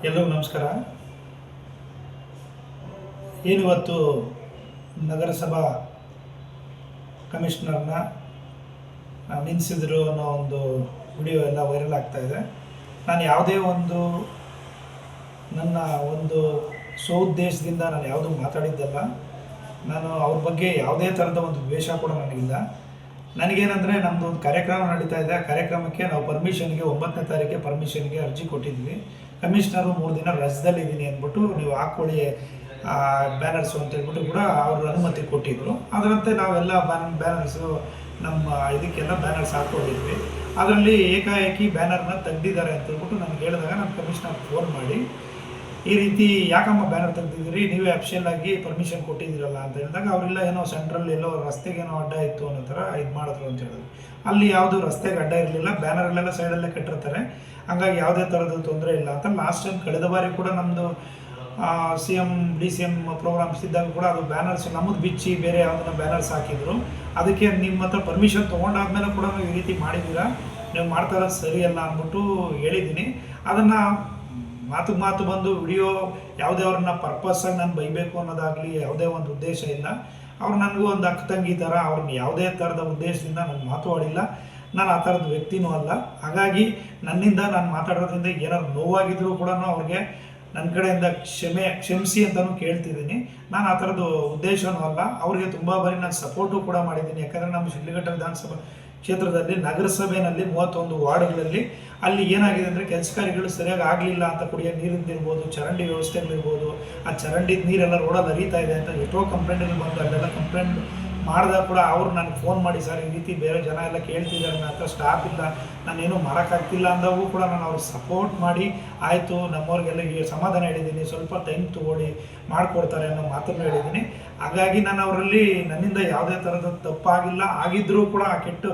ಎಲ್ಲರಿಗೂ ನಮಸ್ಕಾರ. ಏನಿವತ್ತು ನಗರಸಭಾ ಕಮಿಷನರ್ನ ನಿಲ್ಲಿಸಿದ್ರು ಅನ್ನೋ ಒಂದು ವಿಡಿಯೋ ಎಲ್ಲ ವೈರಲ್ ಆಗ್ತಾಯಿದೆ. ನಾನು ಯಾವುದೇ ನನ್ನ ಸ್ವಉದ್ದೇಶದಿಂದ ನಾನು ಯಾವುದೂ ಮಾತಾಡಿದ್ದಲ್ಲ. ನಾನು ಅವ್ರ ಬಗ್ಗೆ ಯಾವುದೇ ಥರದ ಒಂದು ದ್ವೇಷ ಕೂಡ ನನಗಿಲ್ಲ. ನನಗೇನೆಂದರೆ ನಮ್ಮದು ಒಂದು ಕಾರ್ಯಕ್ರಮ ನಡೀತಾ ಇದೆ. ಆ ಕಾರ್ಯಕ್ರಮಕ್ಕೆ ನಾವು ಪರ್ಮಿಷನ್ಗೆ 9ನೇ ತಾರೀಕಿಗೆ ಪರ್ಮಿಷನ್ಗೆ ಅರ್ಜಿ ಕೊಟ್ಟಿದ್ವಿ. ಕಮಿಷನರು 3 ದಿನ ರಜದಲ್ಲಿದ್ದೀನಿ ಅಂದ್ಬಿಟ್ಟು ನೀವು ಹಾಕ್ಕೊಳ್ಳಿ ಬ್ಯಾನರ್ಸು ಅಂತ ಹೇಳ್ಬಿಟ್ಟು ಕೂಡ ಅವರು ಅನುಮತಿ ಕೊಟ್ಟಿದ್ದರು. ಅದರಂತೆ ನಾವೆಲ್ಲ ಬ್ಯಾನರ್ಸು ನಮ್ಮ ಇದಕ್ಕೆಲ್ಲ ಬ್ಯಾನರ್ಸ್ ಹಾಕ್ಕೊಂಡಿದ್ವಿ. ಅದರಲ್ಲಿ ಏಕಾಏಕಿ ಬ್ಯಾನರ್ನ ತೆಗ್ದಿದ್ದಾರೆ ಅಂತ ಹೇಳ್ಬಿಟ್ಟು ನನಗೆ ಹೇಳಿದಾಗ ನಾನು ಕಮಿಷನರ್ ಫೋನ್ ಮಾಡಿ, ಈ ರೀತಿ ಯಾಕಮ್ಮ ಬ್ಯಾನರ್ ತೆಗ್ದಿದ್ದೀರಿ, ನೀವೇ ಅಫಿಷಿಯಲ್ ಆಗಿ ಪರ್ಮಿಷನ್ ಕೊಟ್ಟಿದ್ದೀರಲ್ಲ ಅಂತ ಹೇಳಿದಾಗ ಅವರೆಲ್ಲ ಏನೋ ಸೆಂಟ್ರಲ್ಲಿ ಎಲ್ಲೋ ರಸ್ತೆಗೇನೋ ಅಡ್ಡ ಇತ್ತು ಅನ್ನೋ ಥರ ಇದು ಮಾಡಿದ್ರು ಅಂತ ಹೇಳಿದ್ರು. ಅಲ್ಲಿ ಯಾವುದು ರಸ್ತೆಗೆ ಅಡ್ಡ ಇರಲಿಲ್ಲ, ಬ್ಯಾನರ್ಲೆಲ್ಲ ಸೈಡಲ್ಲೇ ಕಟ್ಟಿರ್ತಾರೆ, ಹಂಗಾಗಿ ಯಾವುದೇ ಥರದ ತೊಂದರೆ ಇಲ್ಲ ಅಂತ. ಲಾಸ್ಟ್ ಟೈಮ್ ಕಳೆದ ಬಾರಿ ಕೂಡ ನಮ್ಮದು CM DCM ಪ್ರೋಗ್ರಾಮ್ಸ್ ಇದ್ದಾಗ ಕೂಡ ಅದು ಬ್ಯಾನರ್ಸ್ ನಮ್ಮದು ಬಿಚ್ಚಿ ಬೇರೆ ಯಾವುದನ್ನ ಬ್ಯಾನರ್ಸ್ ಹಾಕಿದ್ರು. ಅದಕ್ಕೆ ನಿಮ್ಮ ಹತ್ರ ಪರ್ಮಿಷನ್ ತೊಗೊಂಡಾದ್ಮೇಲೆ ಕೂಡ ನೀವು ಈ ರೀತಿ ಮಾಡಿದ್ದೀರಾ, ನೀವು ಮಾಡ್ತಾ ಇರೋದು ಸರಿಯಲ್ಲ ಅಂದ್ಬಿಟ್ಟು ಹೇಳಿದ್ದೀನಿ. ಅದನ್ನು ಮಾತು ಬಂದು ವಿಡಿಯೋ ಯಾವುದೇ ಅವ್ರನ್ನ ಪರ್ಪಸ್ಸಾಗಿ ನಾನು ಬೈಬೇಕು ಅನ್ನೋದಾಗಲಿ ಯಾವುದೇ ಒಂದು ಉದ್ದೇಶ ಇಲ್ಲ. ಅವ್ರು ನನಗೂ ಒಂದು ಅಕ್ಕ ತಂಗಿ ಥರ, ಅವ್ರನ್ನ ಯಾವುದೇ ಥರದ ಉದ್ದೇಶದಿಂದ ನಾನು ಮಾತಾಡಿಲ್ಲ. ನಾನು ಆ ಥರದ ವ್ಯಕ್ತಿನೂ ಅಲ್ಲ. ಹಾಗಾಗಿ ನನ್ನಿಂದ ನಾನು ಮಾತಾಡೋದ್ರಿಂದ ಏನಾದ್ರು ನೋವಾಗಿದ್ರೂ ಕೂಡ ಅವ್ರಿಗೆ ನನ್ನ ಕಡೆಯಿಂದ ಕ್ಷಮಿಸಿ ಅಂತಲೂ ಕೇಳ್ತಿದ್ದೀನಿ. ನಾನು ಆ ಥರದ್ದು ಉದ್ದೇಶವೂ ಅಲ್ಲ. ಅವ್ರಿಗೆ ತುಂಬ ಬಾರಿ ನಾನು ಸಪೋರ್ಟು ಕೂಡ ಮಾಡಿದ್ದೀನಿ. ಯಾಕಂದರೆ ನಮ್ಮ ಶಿಡ್ಲಘಟ್ಟ ವಿಧಾನಸಭಾ ಕ್ಷೇತ್ರದಲ್ಲಿ ನಗರಸಭೆಯಲ್ಲಿ 31 ವಾರ್ಡ್ಗಳಲ್ಲಿ ಅಲ್ಲಿ ಏನಾಗಿದೆ ಅಂದರೆ ಕೆಲಸ ಕಾರ್ಯಗಳು ಸರಿಯಾಗಿ ಆಗಲಿಲ್ಲ ಅಂತ, ಕುಡಿಯೋ ನೀರಿಂದಿರ್ಬೋದು, ಚರಂಡಿ ವ್ಯವಸ್ಥೆಗಳಿರ್ಬೋದು, ಆ ಚರಂಡಿ ನೀರೆಲ್ಲ ರೋಡಲ್ಲಿ ಹರಿತಾ ಇದೆ ಅಂತ ಎಷ್ಟೋ ಕಂಪ್ಲೇಂಟ್ಗಳು ಬಂದು ಅಲ್ಲೆಲ್ಲ ಕಂಪ್ಲೇಂಟ್ ಮಾಡಿದಾಗ ಕೂಡ ಅವ್ರು ನನಗೆ ಫೋನ್ ಮಾಡಿ, ಸರ್ ಈ ರೀತಿ ಬೇರೆ ಜನ ಎಲ್ಲ ಕೇಳ್ತಿದ್ದಾರೆ, ನನ್ನ ಹತ್ರ ಸ್ಟಾಫ್ ಇಲ್ಲ, ನಾನೇನು ಮಾಡೋಕ್ಕಾಗ್ತಿಲ್ಲ ಅಂದಾಗೂ ಕೂಡ ನಾನು ಅವ್ರಿಗೆ ಸಪೋರ್ಟ್ ಮಾಡಿ ಆಯಿತು ನಮ್ಮವ್ರಿಗೆಲ್ಲ ಈ ಸಮಾಧಾನ ಹೇಳಿದ್ದೀನಿ, ಸ್ವಲ್ಪ ಟೈಮ್ ತೊಗೊಳ್ಳಿ ಮಾಡಿಕೊಡ್ತಾರೆ ಅನ್ನೋ ಮಾತನ್ನು ಹೇಳಿದ್ದೀನಿ. ಹಾಗಾಗಿ ನಾನು ಅವರಲ್ಲಿ ನನ್ನಿಂದ ಯಾವುದೇ ಥರದ ತಪ್ಪಾಗಿಲ್ಲ. ಆಗಿದ್ದರೂ ಕೂಡ ಕೆಟ್ಟು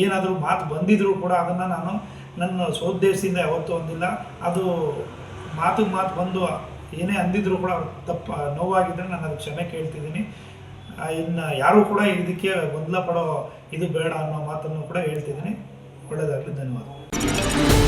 ಏನಾದರೂ ಮಾತು ಬಂದಿದ್ದರೂ ಕೂಡ ಅದನ್ನು ನಾನು ನನ್ನ ಸ್ವೋದ್ದೇಶದಿಂದ ಯಾವತ್ತೂ ಹೊಂದಿಲ್ಲ. ಅದು ಮಾತು ಬಂದು ಏನೇ ಅಂದಿದ್ರೂ ಕೂಡ ಅವ್ರು ನೋವಾಗಿದ್ದರೆ ನಾನು ಅದಕ್ಕೆ ಕ್ಷಮೆ ಕೇಳ್ತಿದ್ದೀನಿ. ಇನ್ನು ಯಾರೂ ಕೂಡ ಇದಕ್ಕೆ ಗೊಂದಲ ಪಡೋ ಇದು ಬೇಡ ಅನ್ನೋ ಮಾತನ್ನು ಕೂಡ ಹೇಳ್ತಿದ್ದೀನಿ. ಒಳ್ಳೆಯದಾಗಲಿ. ಧನ್ಯವಾದ.